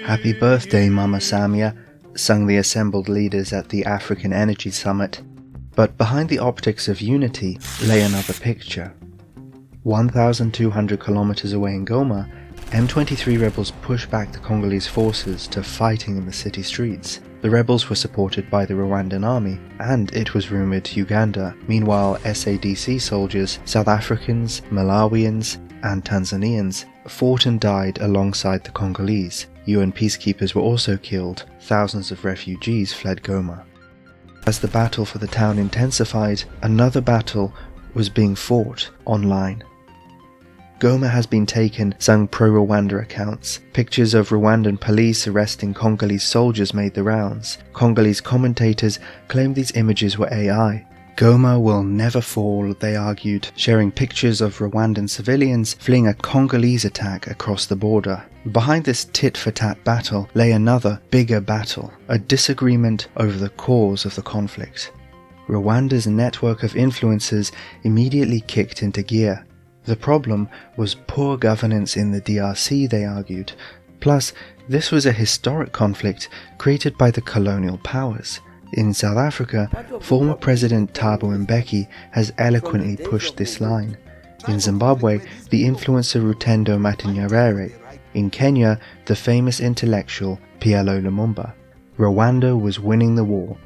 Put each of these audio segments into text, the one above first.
Happy birthday, Mama Samia, sung the assembled leaders at the African Energy Summit. But behind the optics of unity lay another picture. 1,200 kilometers away in Goma, M23 rebels pushed back the Congolese forces to fighting in the city streets. The rebels were supported by the Rwandan army, and it was rumored Uganda. Meanwhile, SADC soldiers, South Africans, Malawians, and Tanzanians fought and died alongside the Congolese. UN peacekeepers were also killed. Thousands of refugees fled Goma. As the battle for the town intensified, another battle was being fought online. Goma has been taken, sung pro-Rwanda accounts. Pictures of Rwandan police arresting Congolese soldiers made the rounds. Congolese commentators claimed these images were AI. Goma will never fall, they argued, sharing pictures of Rwandan civilians fleeing a Congolese attack across the border. Behind this tit-for-tat battle lay another, bigger battle, a disagreement over the cause of the conflict. Rwanda's network of influencers immediately kicked into gear. The problem was poor governance in the DRC, they argued. Plus, this was a historic conflict created by the colonial powers. In South Africa, former President Thabo Mbeki has eloquently pushed this line. In Zimbabwe, the influencer Rutendo Matinyarere. In Kenya, the famous intellectual PLO Lumumba. Rwanda was winning the war.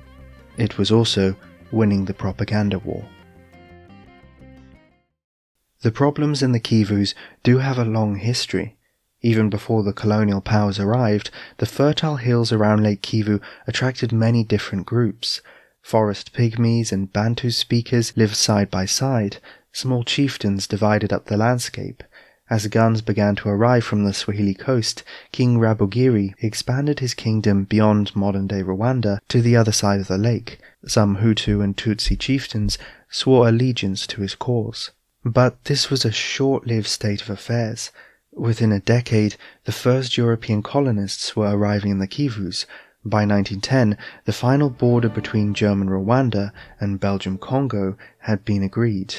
It was also winning the propaganda war. The problems in the Kivus do have a long history. Even before the colonial powers arrived, the fertile hills around Lake Kivu attracted many different groups. Forest pygmies and Bantu speakers lived side by side. Small chieftains divided up the landscape. As guns began to arrive from the Swahili coast, King Rabugiri expanded his kingdom beyond modern-day Rwanda to the other side of the lake. Some Hutu and Tutsi chieftains swore allegiance to his cause. But this was a short-lived state of affairs. Within a decade, the first European colonists were arriving in the Kivus. By 1910, the final border between German Rwanda and Belgium Congo had been agreed.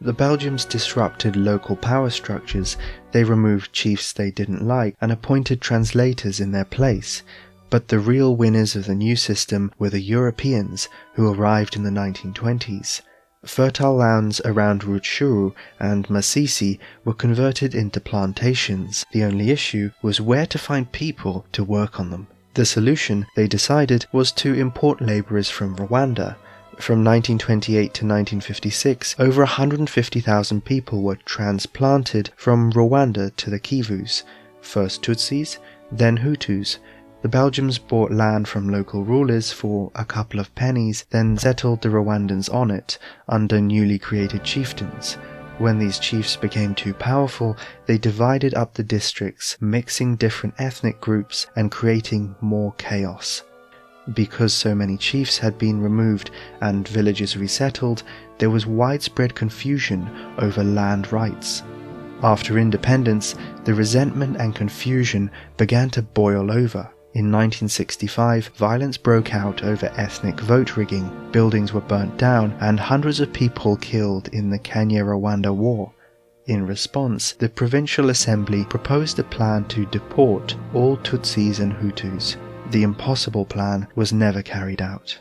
The Belgians disrupted local power structures, they removed chiefs they didn't like and appointed translators in their place. But the real winners of the new system were the Europeans who arrived in the 1920s. Fertile lands around Rutshuru and Masisi were converted into plantations. The only issue was where to find people to work on them. The solution, they decided, was to import laborers from Rwanda. From 1928 to 1956, over 150,000 people were transplanted from Rwanda to the Kivus, first Tutsis, then Hutus. The Belgians bought land from local rulers for a couple of pennies, then settled the Rwandans on it under newly created chieftains. When these chiefs became too powerful, they divided up the districts, mixing different ethnic groups and creating more chaos. Because so many chiefs had been removed and villages resettled, there was widespread confusion over land rights. After independence, the resentment and confusion began to boil over. In 1965, violence broke out over ethnic vote rigging, buildings were burnt down, and hundreds of people killed in the Kenya-Rwanda War. In response, the Provincial Assembly proposed a plan to deport all Tutsis and Hutus. The impossible plan was never carried out.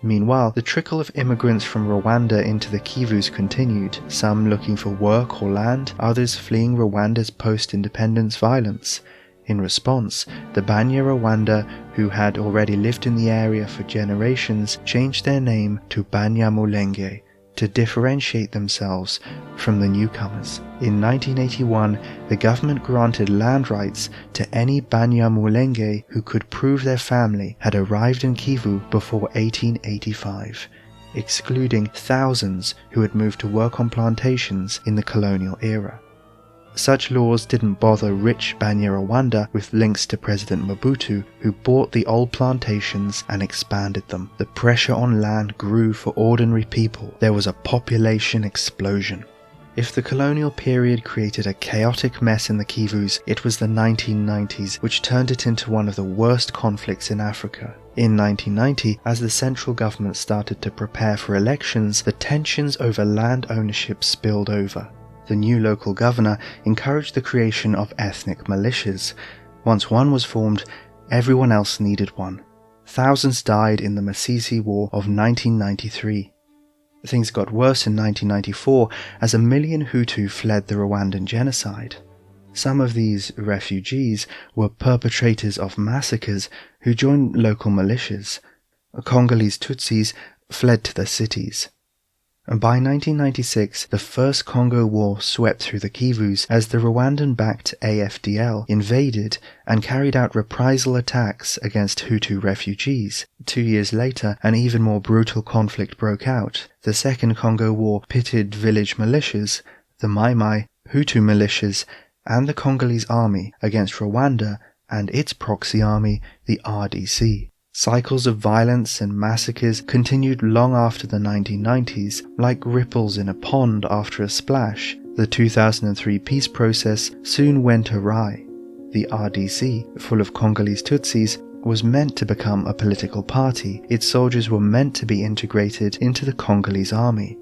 Meanwhile, the trickle of immigrants from Rwanda into the Kivus continued, some looking for work or land, others fleeing Rwanda's post-independence violence. In response, the Banyarwanda, who had already lived in the area for generations, changed their name to Banyamulenge to differentiate themselves from the newcomers. In 1981, the government granted land rights to any Banyamulenge who could prove their family had arrived in Kivu before 1885, excluding thousands who had moved to work on plantations in the colonial era. Such laws didn't bother rich Banyarwanda with links to President Mobutu, who bought the old plantations and expanded them. The pressure on land grew for ordinary people. There was a population explosion. If the colonial period created a chaotic mess in the Kivus, it was the 1990s which turned it into one of the worst conflicts in Africa. In 1990, as the central government started to prepare for elections, the tensions over land ownership spilled over. The new local governor encouraged the creation of ethnic militias. Once one was formed, everyone else needed one. Thousands died in the Masisi War of 1993. Things got worse in 1994 as 1 million Hutu fled the Rwandan genocide. Some of these refugees were perpetrators of massacres who joined local militias. Congolese Tutsis fled to the cities. By 1996, the First Congo War swept through the Kivus as the Rwandan-backed AFDL invaded and carried out reprisal attacks against Hutu refugees. 2 years later, an even more brutal conflict broke out. The Second Congo War pitted village militias, the Mai Mai, Hutu militias, and the Congolese army against Rwanda and its proxy army, the RDC. Cycles of violence and massacres continued long after the 1990s, like ripples in a pond after a splash. The 2003 peace process soon went awry. The RDC, full of Congolese Tutsis, was meant to become a political party. Its soldiers were meant to be integrated into the Congolese army.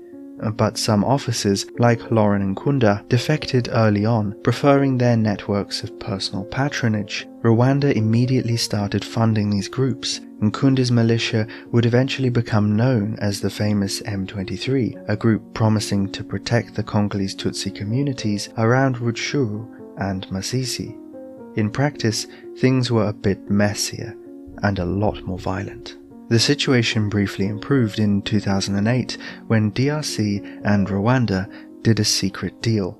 But some officers, like Laurent Nkunda, defected early on, preferring their networks of personal patronage. Rwanda immediately started funding these groups. Nkunda's militia would eventually become known as the famous M23, a group promising to protect the Congolese Tutsi communities around Rutshuru and Masisi. In practice, things were a bit messier and a lot more violent. The situation briefly improved in 2008 when DRC and Rwanda did a secret deal.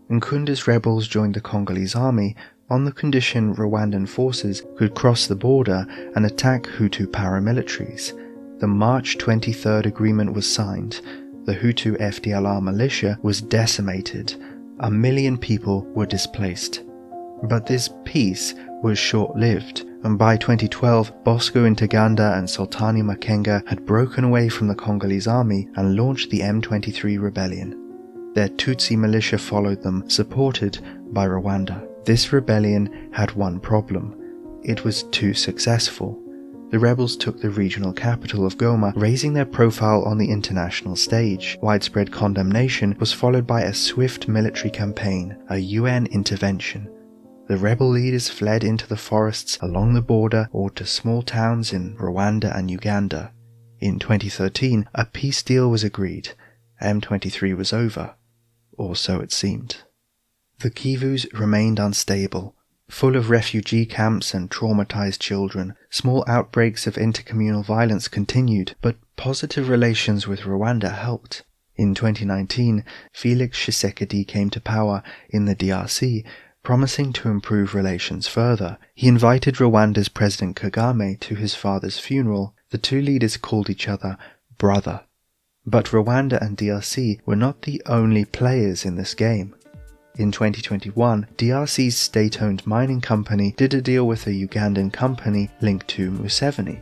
Nkunda's rebels joined the Congolese army on the condition Rwandan forces could cross the border and attack Hutu paramilitaries. The March 23rd agreement was signed. The Hutu FDLR militia was decimated. 1 million people were displaced. But this peace was short-lived, and by 2012, Bosco Ntaganda and Sultani Makenga had broken away from the Congolese army and launched the M23 rebellion. Their Tutsi militia followed them, supported by Rwanda. This rebellion had one problem. It was too successful. The rebels took the regional capital of Goma, raising their profile on the international stage. Widespread condemnation was followed by a swift military campaign, a UN intervention. The rebel leaders fled into the forests along the border or to small towns in Rwanda and Uganda. In 2013, a peace deal was agreed. M23 was over, or so it seemed. The Kivus remained unstable, full of refugee camps and traumatized children. Small outbreaks of intercommunal violence continued, but positive relations with Rwanda helped. In 2019, Felix Tshisekedi came to power in the DRC, promising to improve relations further. He invited Rwanda's President Kagame to his father's funeral. The two leaders called each other brother. But Rwanda and DRC were not the only players in this game. In 2021, DRC's state-owned mining company did a deal with a Ugandan company linked to Museveni.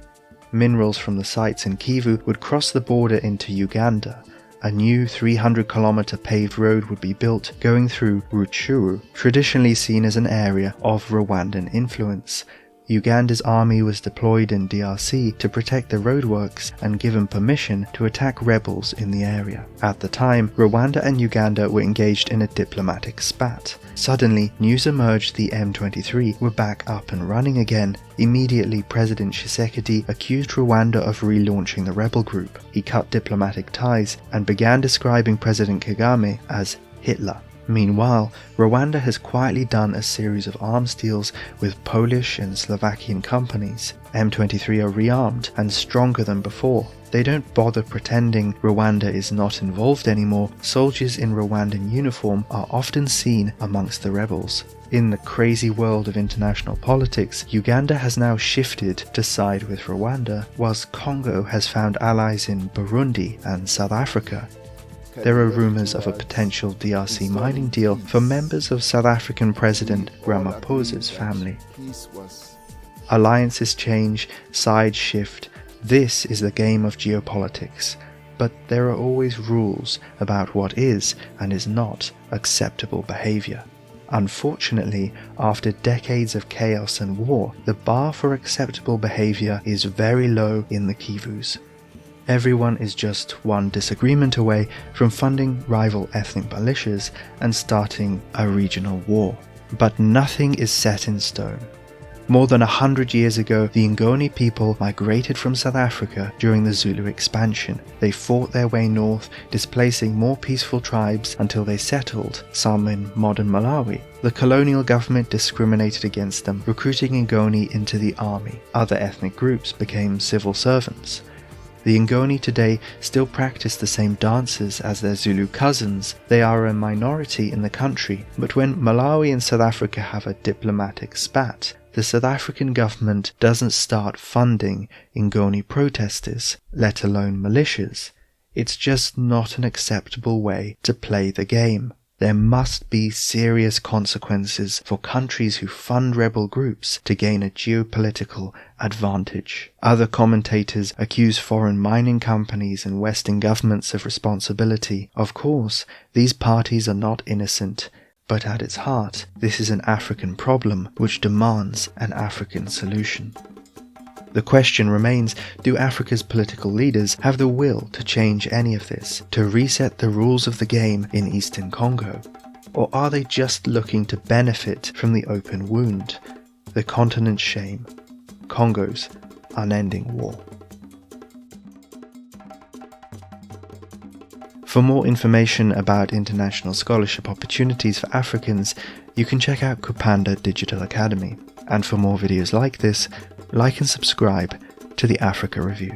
Minerals from the sites in Kivu would cross the border into Uganda. A new 300-kilometer paved road would be built going through Rutshuru, traditionally seen as an area of Rwandan influence. Uganda's army was deployed in DRC to protect the roadworks and given permission to attack rebels in the area. At the time, Rwanda and Uganda were engaged in a diplomatic spat. Suddenly, news emerged the M23 were back up and running again. Immediately, President Tshisekedi accused Rwanda of relaunching the rebel group. He cut diplomatic ties and began describing President Kagame as Hitler. Meanwhile, Rwanda has quietly done a series of arms deals with Polish and Slovakian companies. M23 are rearmed and stronger than before. They don't bother pretending Rwanda is not involved anymore. Soldiers in Rwandan uniform are often seen amongst the rebels. In the crazy world of international politics, Uganda has now shifted to side with Rwanda, whilst Congo has found allies in Burundi and South Africa. There are rumors of a potential DRC mining deal for members of South African President Ramaphosa's family. Alliances change, sides shift. This is the game of geopolitics. But there are always rules about what is and is not acceptable behavior. Unfortunately, after decades of chaos and war, the bar for acceptable behavior is very low in the Kivus. Everyone is just one disagreement away from funding rival ethnic militias and starting a regional war. But nothing is set in stone. More than 100 years ago, the Ngoni people migrated from South Africa during the Zulu expansion. They fought their way north, displacing more peaceful tribes until they settled, some in modern Malawi. The colonial government discriminated against them, recruiting Ngoni into the army. Other ethnic groups became civil servants. The Ngoni today still practice the same dances as their Zulu cousins. They are a minority in the country, but when Malawi and South Africa have a diplomatic spat, the South African government doesn't start funding Ngoni protesters, let alone militias. It's just not an acceptable way to play the game. There must be serious consequences for countries who fund rebel groups to gain a geopolitical advantage. Other commentators accuse foreign mining companies and Western governments of responsibility. Of course, these parties are not innocent, but at its heart, this is an African problem which demands an African solution. The question remains, do Africa's political leaders have the will to change any of this, to reset the rules of the game in Eastern Congo? Or are they just looking to benefit from the open wound, the continent's shame, Congo's unending war? For more information about international scholarship opportunities for Africans, you can check out Kupanda Digital Academy. And for more videos like this, like and subscribe to the Africa Review.